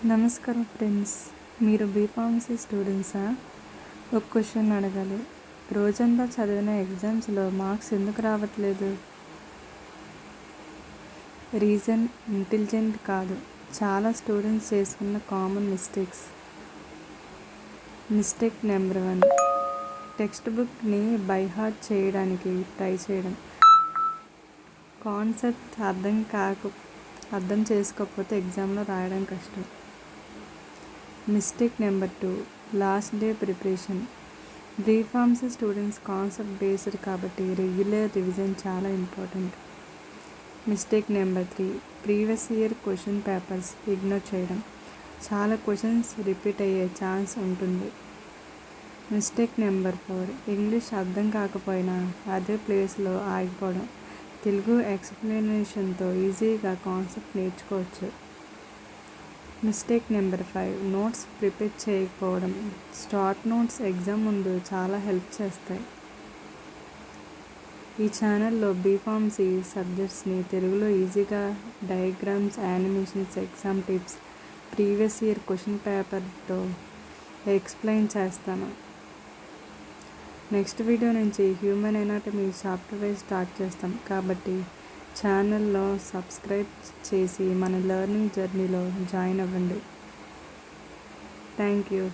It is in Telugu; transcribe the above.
నమస్కారం ఫ్రెండ్స్, మీరు బీఫార్మసీ స్టూడెంట్సా? ఒక క్వశ్చన్ అడగాలి. రోజంతా చదివిన ఎగ్జామ్స్లో మార్క్స్ ఎందుకు రావట్లేదు? రీజన్ ఇంటెలిజెంట్ కాదు, చాలా స్టూడెంట్స్ చేసుకున్న common mistakes. Mistake number 1, text బుక్ని బై హార్ట్ చేయడానికి ట్రై చేయడం. కాన్సెప్ట్ అర్థం చేసుకోకపోతే ఎగ్జామ్లో రాయడం కష్టం. Mistake number 2, last day preparation. B Pharmacy students concept based కాబట్టి రెగ్యులర్ రివిజన్ చాలా important. Mistake number 3, previous year question papers ignore చేయడం. చాలా క్వశ్చన్స్ రిపీట్ అయ్యే ఛాన్స్ ఉంటుంది. మిస్టేక్ నెంబర్ 4, ఇంగ్లీష్ అర్థం కాకపోయినా అదే ప్లేస్లో ఆగిపోవడం. తెలుగు ఎక్స్ప్లెనేషన్తో ఈజీగా కాన్సెప్ట్ నేర్చుకోవచ్చు. మిస్టేక్ నెంబర్ 5, నోట్స్ ప్రిపేర్ చేయకపోవడం. షార్ట్ నోట్స్ ఎగ్జామ్ ముందు చాలా హెల్ప్ చేస్తాయి. ఈ ఛానల్లో బీఫార్మసీ సబ్జెక్ట్స్ని తెలుగులో ఈజీగా diagrams, animations, exam tips, previous year question పేపర్తో ఎక్స్ప్లెయిన్ చేస్తాను. నెక్స్ట్ వీడియో నుంచి human anatomy chapter wise start చేస్తాం కాబట్టి ఛానల్లో సబ్స్క్రైబ్ చేసి మన లెర్నింగ్ జర్నీలో జాయిన్ అవ్వండి. Thank you.